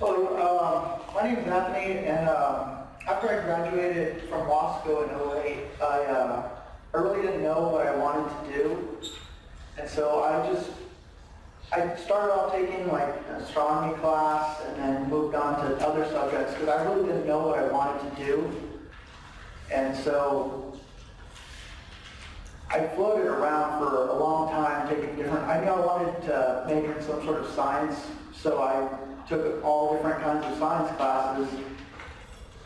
Hello, my name is Anthony, and after I graduated from law school in '08, I really didn't know what I wanted to do, and so I started off taking like an astronomy class and then moved on to other subjects because I really didn't know what I wanted to do, and so I floated around for a long time taking different, I knew I wanted to major in some sort of science, so I took all different kinds of science classes,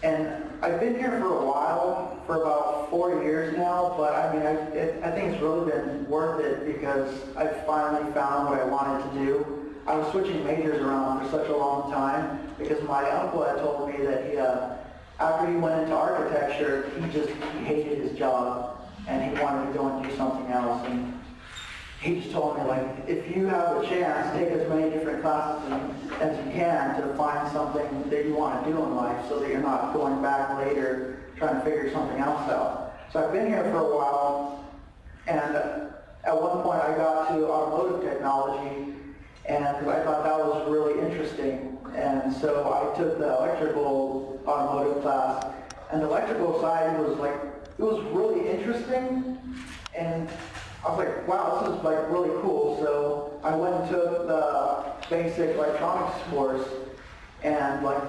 and I've been here for a while, for about 4 years now, but I mean, I think it's really been worth it because I finally found what I wanted to do. I was switching majors around for such a long time because my uncle had told me that after he went into architecture, he hated his job and he wanted to go and do something else. And he just told me, like, if you have a chance, take as many different classes as you can to find something that you want to do in life so that you're not going back later trying to figure something else out. So I've been here for a while, and at one point I got to automotive technology, and because I thought that was really interesting, and so I took the electrical automotive class, and the electrical side was like, it was really interesting, and I was like, wow, this is like really cool. So I went and took the basic electronics course, and like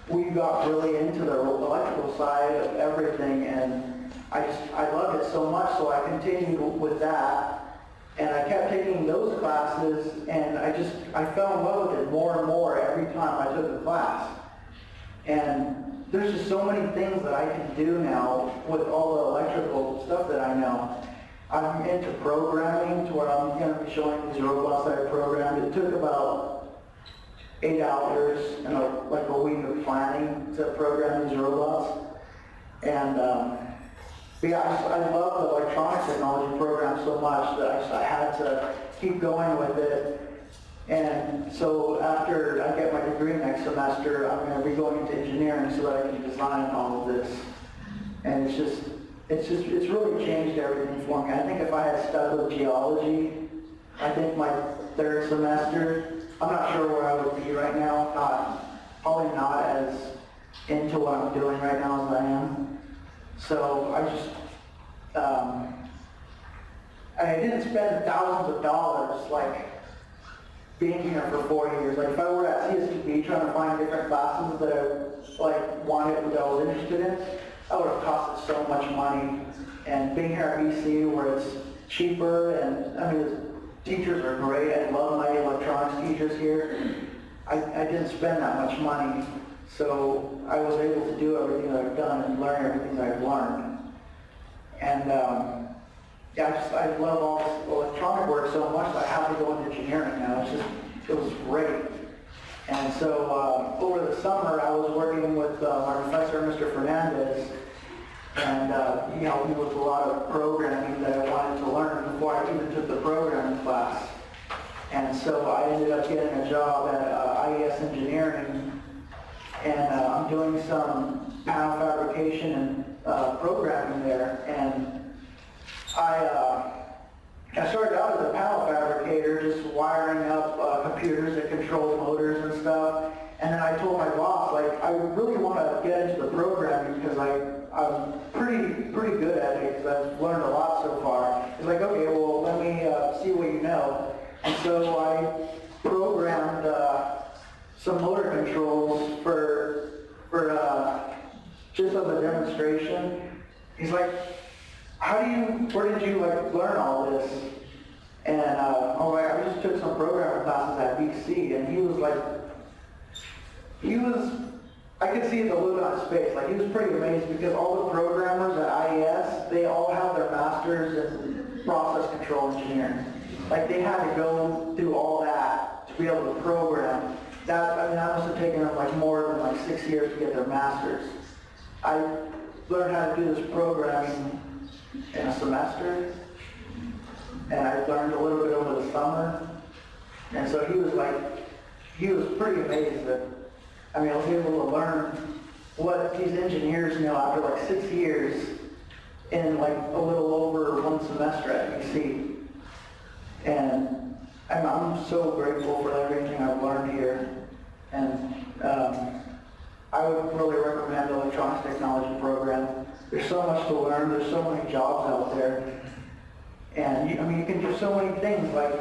we got really into the electrical side of everything, and I loved it so much, so I continued with that, and I kept taking those classes, and I fell in love with it more and more every time I took a class. And there's just so many things that I can do now with all the electrical stuff that I know. I'm into programming to where I'm going to be showing these robots that I programmed. It took about 8 hours and like a week of planning to program these robots. And but yeah, I love the electronic technology program so much that I had to keep going with it. And so after I get my degree next semester, I'm going to be going into engineering so that I can design all of this. And it's really changed everything for me. I think if I had stuck with geology, I think my third semester, I'm not sure where I would be right now. Probably not as into what I'm doing right now as I am. So I didn't spend thousands of dollars like being here for 4 years. Like if I were at CSUB trying to find different classes that I that I was interested in, that would have costed so much money. And being here at BC where it's cheaper, and I mean the teachers are great. I love my electronics teachers here. I didn't spend that much money, so I was able to do everything that I've done and learn everything that I've learned. And I love all this electronic work so much that I have to go into engineering now. It was great. And so over the summer, I was working with my professor, Mr. Fernandez, and he helped me with a lot of programming that I wanted to learn before I even took the programming class. And so I ended up getting a job at IES Engineering, and I'm doing some panel fabrication and programming there. And I started out as a panel fabricator, just wiring up computers that control motors and stuff. And then I told my boss, like, I really want to get into the programming because I'm pretty good at it because I've learned a lot so far. He's like, okay, well, let me see what you know. And so I programmed some motor controls for just as a demonstration. He's like, where did you like learn all this? And I just took some programming classes at BC, and I could see the look on his face, like he was pretty amazed because all the programmers at IES, they all have their masters in process control engineering. Like they had to go through all that to be able to program. That must have taken them like more than like 6 years to get their masters. I learned how to do this programming in a semester, and I learned a little bit over the summer. And so he was pretty amazed that, I was able to learn what these engineers know after like 6 years in like a little over 1 semester at BC. And I'm so grateful for everything I've learned here. And electronics technology program. There's so much to learn. There's so many jobs out there. And you can do so many things. Like,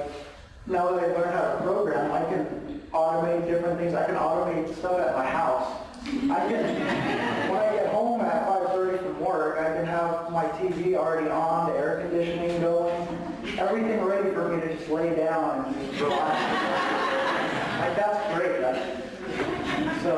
now that I've learned how to program, I can automate different things. I can automate stuff at my house. When I get home at 5:30 from work, I can have my TV already on, the air conditioning going, everything ready for me to just lay down and just relax. Like, that's great. So,